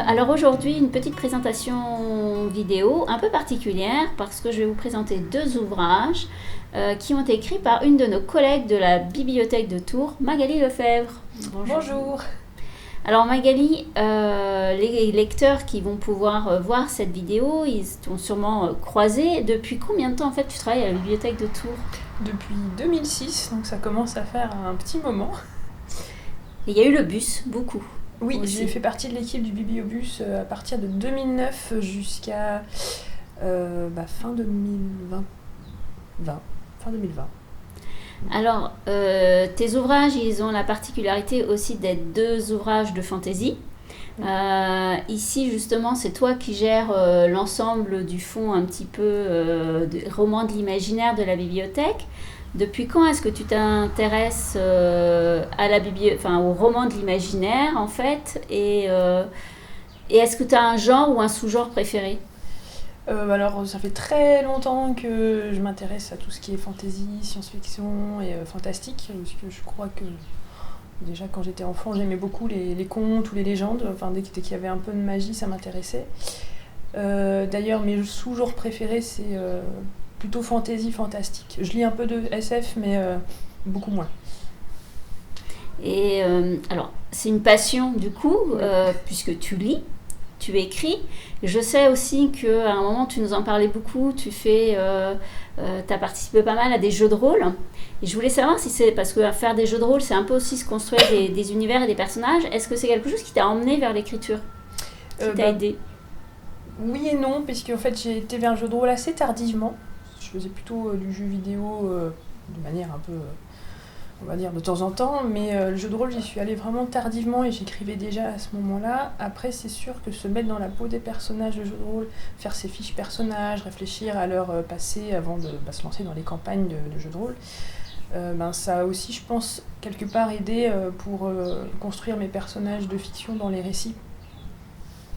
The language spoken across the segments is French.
Alors aujourd'hui, une petite présentation vidéo un peu particulière parce que je vais vous présenter deux ouvrages qui ont été écrits par une de nos collègues de la bibliothèque de Tours, Magali Lefebvre. Bonjour. Alors Magali, les lecteurs qui vont pouvoir voir cette vidéo, ils t'ont sûrement croisé. Depuis combien de temps en fait tu travailles à la bibliothèque de Tours? Depuis 2006, donc ça commence à faire un petit moment. Et il y a eu le bus, beaucoup. Oui, aussi. j'ai fait partie de l'équipe du Bibliobus à partir de 2009 jusqu'à fin 2020. Fin 2020. Alors, tes ouvrages, ils ont la particularité aussi d'être deux ouvrages de fantaisie. Ici, justement, c'est toi qui gères l'ensemble du fond un petit peu de romans de l'imaginaire de la bibliothèque. Depuis quand est-ce que tu t'intéresses au roman de l'imaginaire, en fait, et est-ce que tu as un genre ou un sous-genre préféré? Alors, ça fait très longtemps que je m'intéresse à tout ce qui est fantasy, science-fiction et fantastique, parce que je crois que déjà quand j'étais enfant, j'aimais beaucoup les contes ou les légendes. Enfin, dès qu'il y avait un peu de magie, ça m'intéressait. D'ailleurs, mes sous-genres préférés, c'est plutôt fantasy, fantastique. Je lis un peu de SF, mais beaucoup moins. Et alors, c'est une passion du coup, puisque tu lis, tu écris. Je sais aussi qu'à un moment, tu nous en parlais beaucoup, tu as participé pas mal à des jeux de rôle. Et je voulais savoir si c'est, parce que faire des jeux de rôle, c'est un peu aussi se construire des univers et des personnages. Est-ce que c'est quelque chose qui t'a emmené vers l'écriture, qui t'a aidé? Oui et non, puisque en fait j'ai été vers le jeu de rôle assez tardivement. Je faisais plutôt du jeu vidéo de manière un peu, on va dire, de temps en temps, mais le jeu de rôle, j'y suis allée vraiment tardivement et j'écrivais déjà à ce moment-là. Après, c'est sûr que se mettre dans la peau des personnages de jeu de rôle, faire ses fiches personnages, réfléchir à leur passé avant de se lancer dans les campagnes de jeu de rôle, ça a aussi, je pense, quelque part aidé pour construire mes personnages de fiction dans les récits.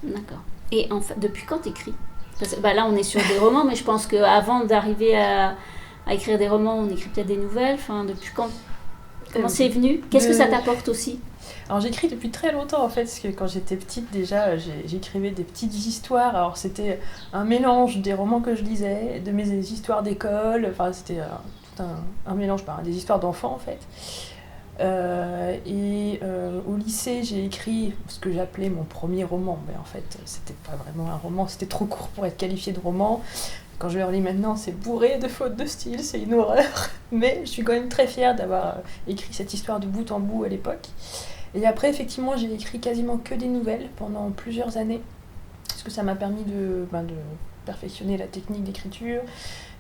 D'accord. Et en fait, depuis quand t'écris? Parce que là, on est sur des romans, mais je pense qu'avant d'arriver à écrire des romans, on écrit peut-être des nouvelles. Enfin, depuis quand? Comment c'est venu? Qu'est-ce que ça t'apporte aussi? Alors j'écris depuis très longtemps en fait, parce que quand j'étais petite déjà, j'écrivais des petites histoires. Alors c'était un mélange des romans que je lisais, de mes histoires d'école, enfin c'était tout un mélange, des histoires d'enfants en fait. Au lycée, j'ai écrit ce que j'appelais mon premier roman, mais en fait c'était pas vraiment un roman, c'était trop court pour être qualifié de roman. Quand je le relis maintenant, c'est bourré de fautes de style, c'est une horreur. Mais je suis quand même très fière d'avoir écrit cette histoire de bout en bout à l'époque. Et après, effectivement, j'ai écrit quasiment que des nouvelles pendant plusieurs années. Parce que ça m'a permis de perfectionner la technique d'écriture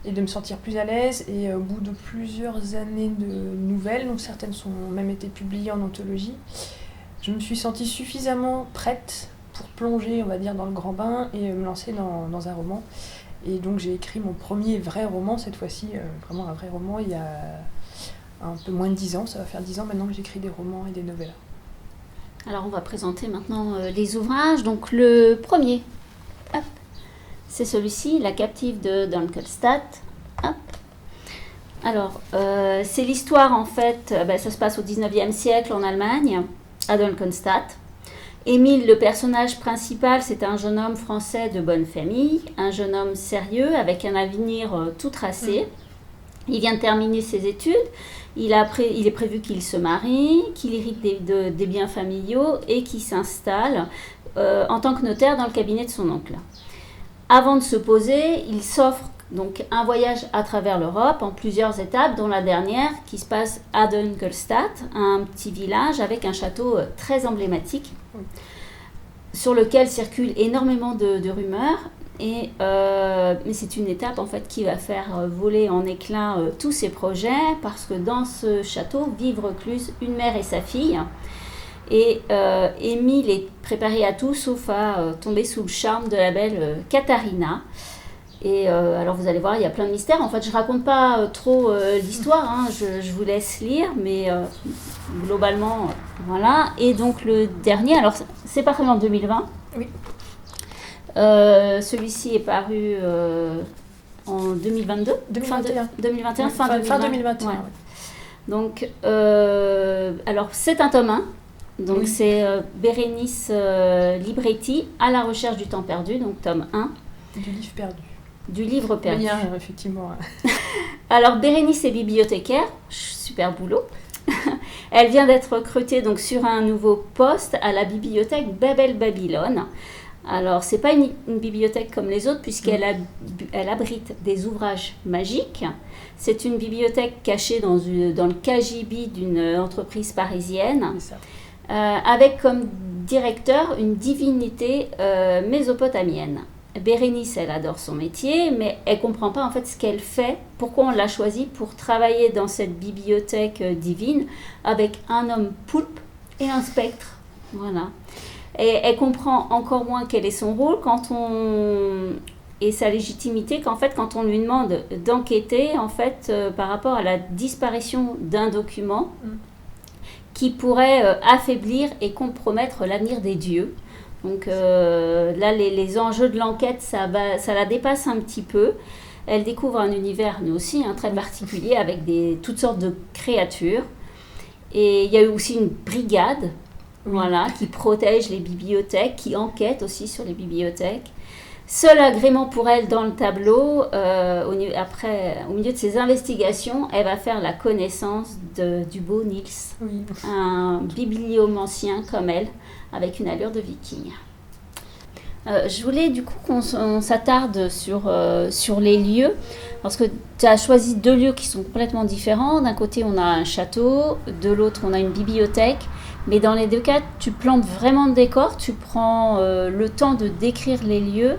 et de me sentir plus à l'aise. Et au bout de plusieurs années de nouvelles, donc certaines ont même été publiées en anthologie, je me suis sentie suffisamment prête pour plonger, on va dire, dans le grand bain et me lancer dans un roman. Et donc j'ai écrit mon premier vrai roman, cette fois-ci, vraiment un vrai roman, il y a un peu moins de 10 ans. Ça va faire 10 ans maintenant que j'écris des romans et des novellas. Alors, on va présenter maintenant les ouvrages. Donc, le premier, hop, c'est celui-ci, La captive de Dunkelstadt. Hop. Alors, c'est l'histoire, en fait, ça se passe au 19e siècle en Allemagne, à Dunkelstadt. Émile, le personnage principal, c'est un jeune homme français de bonne famille, un jeune homme sérieux avec un avenir tout tracé. Il vient de terminer ses études, il est prévu qu'il se marie, qu'il hérite des biens familiaux et qu'il s'installe en tant que notaire dans le cabinet de son oncle. Avant de se poser, il s'offre donc un voyage à travers l'Europe en plusieurs étapes, dont la dernière qui se passe à Dunkelstadt, un petit village avec un château très emblématique sur lequel circulent énormément de rumeurs. Mais c'est une étape en fait qui va faire voler en éclats tous ses projets, parce que dans ce château vivent recluses une mère et sa fille. Et Émile est préparé à tout sauf à tomber sous le charme de la belle Katharina. Et alors vous allez voir, il y a plein de mystères. En fait, je raconte pas trop l'histoire, je vous laisse lire, mais globalement, voilà. Et donc le dernier, alors c'est paru en 2020. Oui. Celui-ci est paru en 2022. 2021. 2021, fin 2021. Ouais. Donc, alors c'est un tome 1. Donc Oui. c'est Bérénice Libretti, À la recherche du temps perdu, donc tome 1, Du livre perdu. du livre perdu. Il y a effectivement. Alors Bérénice est bibliothécaire, super boulot. Elle vient d'être recrutée donc sur un nouveau poste à la bibliothèque Babel Babylone. Alors c'est pas une bibliothèque comme les autres puisqu'elle elle abrite des ouvrages magiques. C'est une bibliothèque cachée dans le cagibi d'une entreprise parisienne, C'est ça. avec comme directeur une divinité mésopotamienne. Bérénice, elle adore son métier, mais elle comprend pas en fait ce qu'elle fait, pourquoi on l'a choisie pour travailler dans cette bibliothèque divine avec un homme poulpe et un spectre. Voilà. Et elle comprend encore moins quel est son rôle et sa légitimité qu'en fait quand on lui demande d'enquêter en fait par rapport à la disparition d'un document qui pourrait affaiblir et compromettre l'avenir des dieux. Donc là, les enjeux de l'enquête, ça la dépasse un petit peu. Elle découvre un univers, nous aussi, très particulier, avec toutes sortes de créatures. Et il y a eu aussi une brigade, voilà, qui protège les bibliothèques, qui enquête aussi sur les bibliothèques. Seul agrément pour elle dans le tableau, au milieu de ses investigations, elle va faire la connaissance du beau Niels, Oui. un bibliomancien comme elle, avec une allure de viking. Je voulais du coup qu'on s'attarde sur les lieux, parce que tu as choisi 2 lieux qui sont complètement différents. D'un côté, on a un château, de l'autre, on a une bibliothèque. Mais dans les 2 cas, tu plantes vraiment le décor, tu prends le temps de décrire les lieux.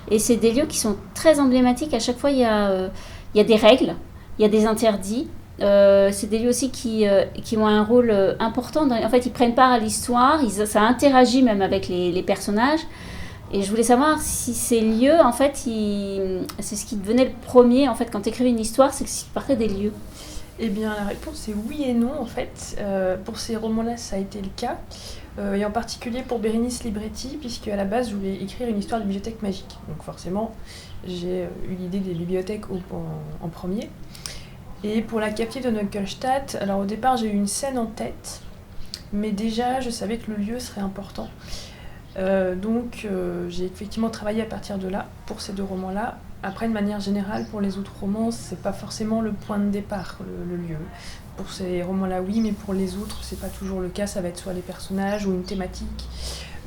Et c'est des lieux qui sont très emblématiques. À chaque fois, il y a des règles, il y a des interdits. C'est des lieux aussi qui ont un rôle important. En fait, ils prennent part à l'histoire, ça interagit même avec les personnages. Et je voulais savoir si ces lieux, en fait, c'est ce qui devenait le premier, en fait, quand tu écrivais une histoire, c'est que tu partais des lieux. Eh bien, la réponse est oui et non, en fait. Pour ces romans-là, ça a été le cas. Et en particulier pour Bérénice Libretti, puisque à la base, je voulais écrire une histoire de bibliothèque magique. Donc forcément, j'ai eu l'idée des bibliothèques en premier. Et pour la captive de Knucklestadt, alors au départ, j'ai eu une scène en tête, mais déjà, je savais que le lieu serait important. Donc j'ai effectivement travaillé à partir de là pour ces 2 romans-là. Après, de manière générale, pour les autres romans, c'est pas forcément le point de départ, le lieu. Pour ces romans-là, oui, mais pour les autres, c'est pas toujours le cas. Ça va être soit les personnages ou une thématique,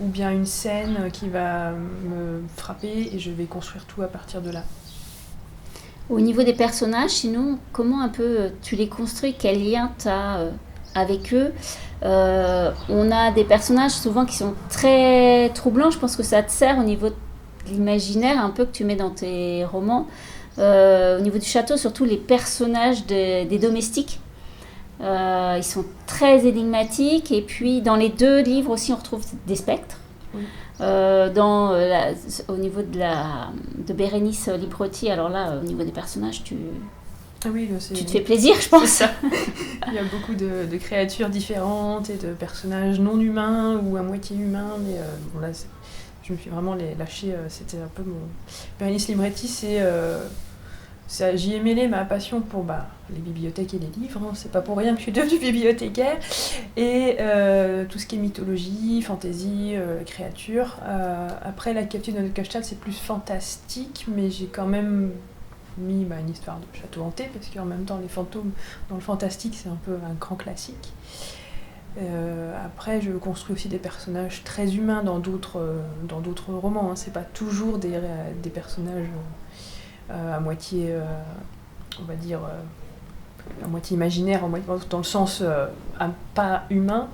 ou bien une scène qui va me frapper et je vais construire tout à partir de là. Au niveau des personnages, sinon, comment un peu tu les construis? Quel lien tu as avec eux? On a des personnages souvent qui sont très troublants. Je pense que ça te sert au niveau de l'imaginaire un peu que tu mets dans tes romans. Au niveau du château, surtout les personnages des domestiques. Ils sont très énigmatiques. Et puis dans les 2 livres aussi, on retrouve des spectres. Oui. Au niveau de Bérénice Libretti, alors là, au niveau des personnages, tu te fais plaisir, je pense. C'est ça. Il y a beaucoup de créatures différentes et de personnages non humains ou à moitié humains, mais bon, là, je me suis vraiment lâchée. C'était un peu mon. Bérénice Libretti, j'y ai mêlé ma passion pour les bibliothèques et les livres. C'est pas pour rien que je suis devenue bibliothécaire. Et tout ce qui est mythologie, fantaisie, créatures. Après, la captive de Knucklestadt, c'est plus fantastique, mais j'ai quand même mis une histoire de château hanté, parce qu'en même temps, les fantômes dans le fantastique, c'est un peu un grand classique. Après, je construis aussi des personnages très humains dans d'autres romans. C'est pas toujours des personnages à moitié, on va dire, à moitié imaginaire, dans le sens pas humain.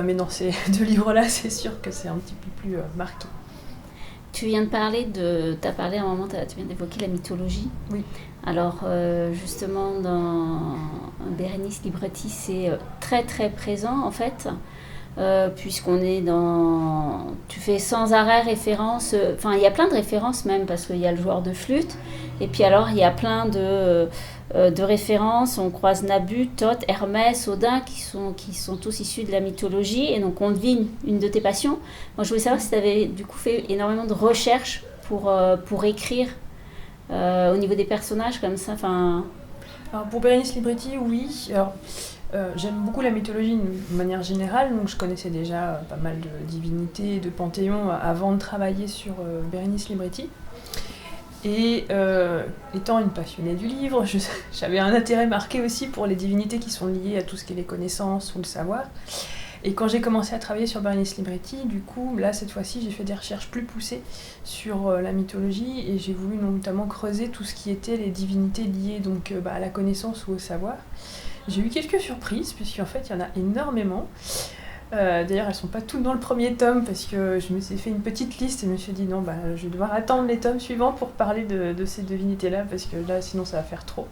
Mais dans ces 2 livres-là, c'est sûr que c'est un petit peu plus marqué. Tu viens de parler t'as parlé à un moment, tu viens d'évoquer la mythologie. Oui. Alors justement dans Bérénice Libretti, c'est très très présent en fait, puisqu'on est tu fais sans arrêt référence, il y a plein de références même, parce qu'il y a le joueur de flûte, et puis alors il y a plein de références, on croise Nabu, Thoth, Hermès, Odin, qui sont tous issus de la mythologie, et donc on devine une de tes passions. Moi je voulais savoir si tu avais du coup fait énormément de recherches pour écrire au niveau des personnages comme ça. Alors pour Bérénice Libretti, oui. Alors, J'aime beaucoup la mythologie de manière générale, donc je connaissais déjà pas mal de divinités, de panthéons avant de travailler sur Bérénice Libretti. Et étant une passionnée du livre, j'avais un intérêt marqué aussi pour les divinités qui sont liées à tout ce qui est les connaissances ou le savoir. Et quand j'ai commencé à travailler sur Bérénice Libretti, du coup, là, cette fois-ci, j'ai fait des recherches plus poussées sur la mythologie et j'ai voulu notamment creuser tout ce qui était les divinités liées donc, à la connaissance ou au savoir. J'ai eu quelques surprises, puisqu'en fait, il y en a énormément. D'ailleurs, elles ne sont pas toutes dans le premier tome, parce que je me suis fait une petite liste et je me suis dit non, je vais devoir attendre les tomes suivants pour parler de ces divinités-là, parce que là, sinon, ça va faire trop.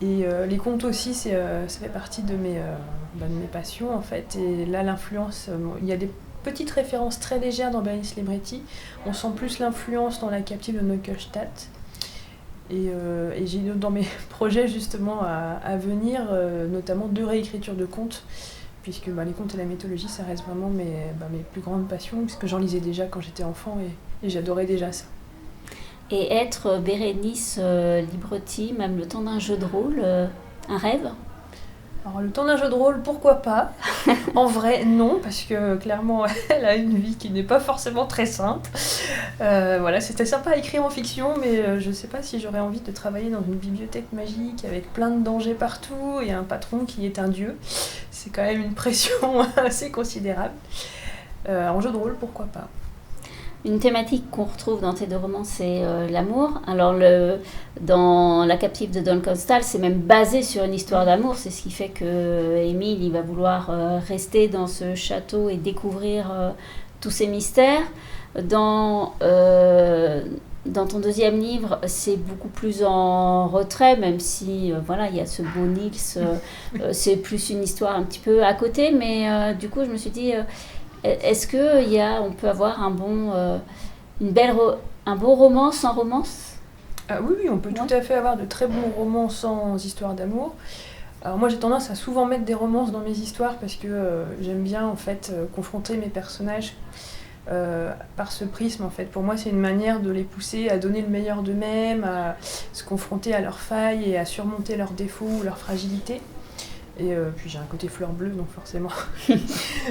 Et les contes aussi, ça fait partie de mes passions, en fait. Et là, l'influence, il y a des petites références très légères dans Bérénice Libretti. On sent plus l'influence dans La captive de Neukelstadt. Et j'ai dans mes projets justement à venir, notamment 2 réécritures de contes, puisque les contes et la mythologie, ça reste vraiment mes plus grandes passions, puisque j'en lisais déjà quand j'étais enfant et j'adorais déjà ça. Et être Bérénice Libretti, même le temps d'un jeu de rôle, un rêve ? Alors le temps d'un jeu de rôle, pourquoi pas ? En vrai, non, parce que clairement, elle a une vie qui n'est pas forcément très simple. Voilà, c'était sympa à écrire en fiction, mais je ne sais pas si j'aurais envie de travailler dans une bibliothèque magique avec plein de dangers partout et un patron qui est un dieu. C'est quand même une pression assez considérable. En jeu de rôle, pourquoi pas ? Une thématique qu'on retrouve dans tes 2 romans, c'est l'amour. Alors, dans La captive de Neukelstadt, c'est même basé sur une histoire d'amour. C'est ce qui fait que Émile, il va vouloir rester dans ce château et découvrir tous ces mystères. Dans ton 2e livre, c'est beaucoup plus en retrait, même si il y a ce beau Nils. C'est plus une histoire un petit peu à côté. Mais du coup, je me suis dit... Est-ce qu'on peut avoir un bon roman sans romance ? Oui, on peut tout à fait avoir de très bons romans sans histoire d'amour. Alors moi j'ai tendance à souvent mettre des romances dans mes histoires parce que j'aime bien en fait confronter mes personnages par ce prisme en fait. Pour moi c'est une manière de les pousser à donner le meilleur d'eux-mêmes, à se confronter à leurs failles et à surmonter leurs défauts ou leurs fragilités. Et puis j'ai un côté fleur bleue, donc forcément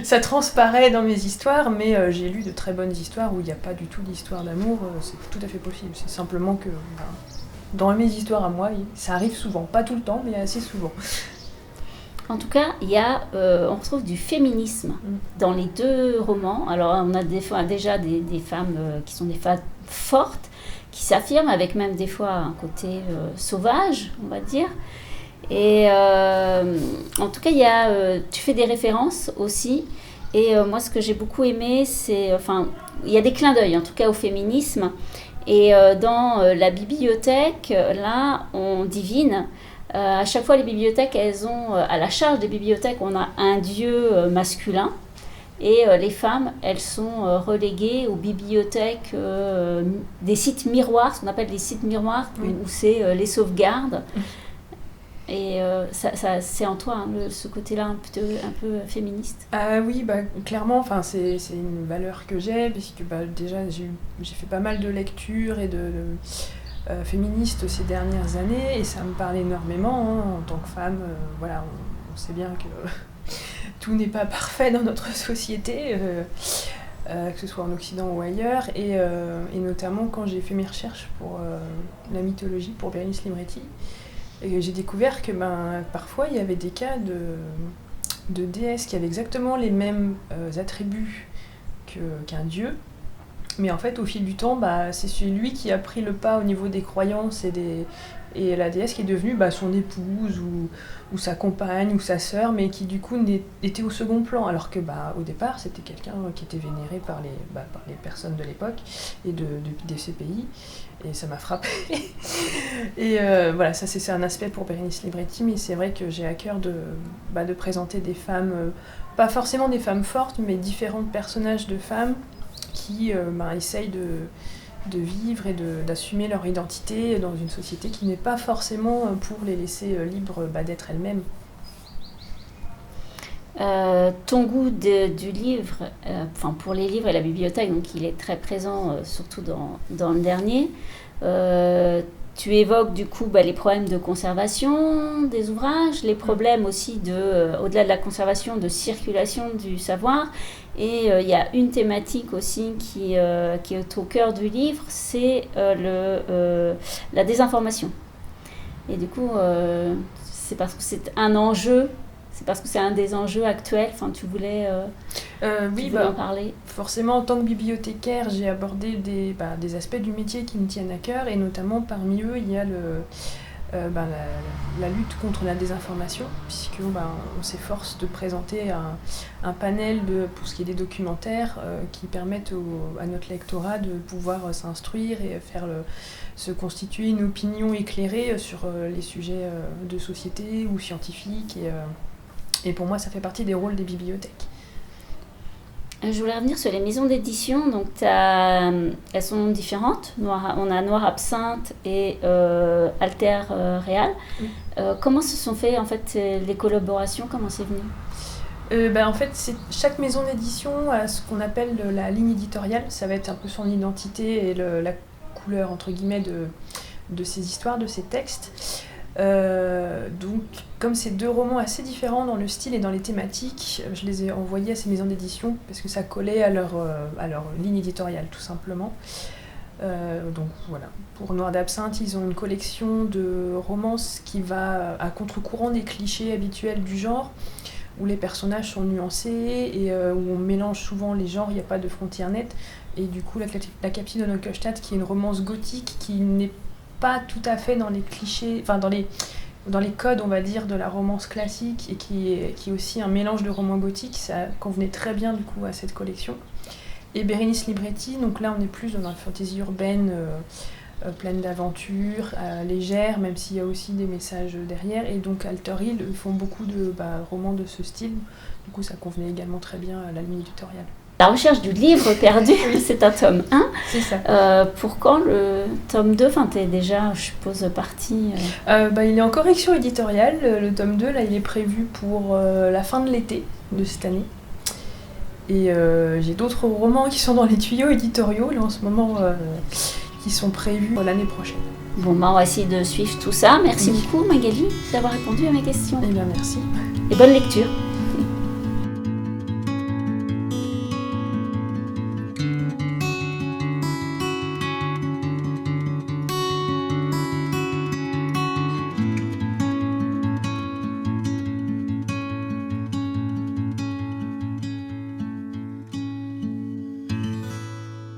ça transparaît dans mes histoires, mais j'ai lu de très bonnes histoires où il n'y a pas du tout d'histoire d'amour, c'est tout à fait possible. C'est simplement que dans mes histoires à moi, ça arrive souvent, pas tout le temps, mais assez souvent. En tout cas, on retrouve du féminisme dans les 2 romans. Alors on a déjà des femmes qui sont des femmes fortes, qui s'affirment, avec même des fois un côté sauvage, on va dire. Et en tout cas, tu fais des références aussi. Et moi, ce que j'ai beaucoup aimé, il y a des clins d'œil, en tout cas, au féminisme. Et dans la bibliothèque, là, on divine. À chaque fois, les bibliothèques, elles ont, à la charge des bibliothèques, on a un dieu masculin. Et les femmes, elles sont reléguées aux bibliothèques des sites miroirs, ce qu'on appelle les sites miroirs, où c'est les sauvegardes. Et c'est en toi, ce côté-là un peu féministe. Oui, clairement, c'est une valeur que j'ai, puisque déjà j'ai fait pas mal de lectures et de féministes ces dernières années, et ça me parle énormément en tant que femme. On sait bien que tout n'est pas parfait dans notre société, que ce soit en Occident ou ailleurs, et notamment quand j'ai fait mes recherches pour la mythologie, pour Bérénice Libretti. Et j'ai découvert que parfois il y avait des cas de déesses qui avaient exactement les mêmes attributs qu'un dieu, mais en fait au fil du temps c'est celui qui a pris le pas au niveau des croyances et la déesse qui est devenue son épouse ou sa compagne ou sa sœur, mais qui du coup était au second plan, alors que au départ c'était quelqu'un qui était vénéré par les personnes de l'époque et de ces pays. Et ça m'a frappée. Et ça c'est un aspect pour Bérénice Libretti, mais c'est vrai que j'ai à cœur de présenter des femmes, pas forcément des femmes fortes, mais différents personnages de femmes qui essayent de vivre et d'assumer leur identité dans une société qui n'est pas forcément pour les laisser libres d'être elles-mêmes. Ton goût du livre, pour les livres et la bibliothèque, donc il est très présent, surtout dans le dernier. tu évoques du coup les problèmes de conservation des ouvrages, les problèmes aussi au-delà de la conservation, de circulation du savoir. Et il y a une thématique aussi qui est au cœur du livre, c'est la désinformation. Et du coup, c'est parce que c'est un enjeu, c'est parce que c'est un des enjeux actuels. Enfin, tu voulais en parler. Forcément, en tant que bibliothécaire, j'ai abordé des aspects du métier qui me tiennent à cœur, et notamment parmi eux, il y a la lutte contre la désinformation, puisque on s'efforce de présenter un panel pour ce qui est des documentaires qui permettent à notre lectorat de pouvoir s'instruire et se constituer une opinion éclairée sur les sujets de société ou scientifiques. Et pour moi, ça fait partie des rôles des bibliothèques. Je voulais revenir sur les maisons d'édition. Donc, elles sont différentes. On a Noir Absinthe et Alter Réal. Oui. Comment se sont fait en fait les collaborations? Comment c'est venu? En fait, chaque maison d'édition a ce qu'on appelle la ligne éditoriale. Ça va être un peu son identité et la couleur entre guillemets de ces histoires, de ces textes. Donc, comme c'est deux romans assez différents dans le style et dans les thématiques, je les ai envoyés à ces maisons d'édition parce que ça collait à leur ligne éditoriale, tout simplement. Donc voilà. Pour Noir d'Absinthe, ils ont une collection de romances qui va à contre-courant des clichés habituels du genre, où les personnages sont nuancés et où on mélange souvent les genres, il n'y a pas de frontières nettes. Et du coup, la captive de Neustadt, qui est une romance gothique qui n'est pas tout à fait dans les clichés, enfin dans les codes, on va dire, de la romance classique, et qui est aussi un mélange de romans gothiques, ça convenait très bien du coup à cette collection. Et Bérénice Libretti, donc là on est plus dans la fantaisie urbaine, pleine d'aventures, légère, même s'il y a aussi des messages derrière. Et donc Alter Hill, ils font beaucoup de romans de ce style, du coup ça convenait également très bien à la ligne éditoriale. La recherche du livre perdu, c'est un tome 1. C'est ça. Pour quand le tome 2? Enfin, t'es déjà, je suppose, partie... Il est en correction éditoriale. Le tome 2, là, il est prévu pour la fin de l'été de cette année. Et j'ai d'autres romans qui sont dans les tuyaux éditoriaux, là, en ce moment, qui sont prévus l'année prochaine. Bon, on va essayer de suivre tout ça. Merci beaucoup, Magali, d'avoir répondu à mes questions. Eh bien, merci. Et bonne lecture.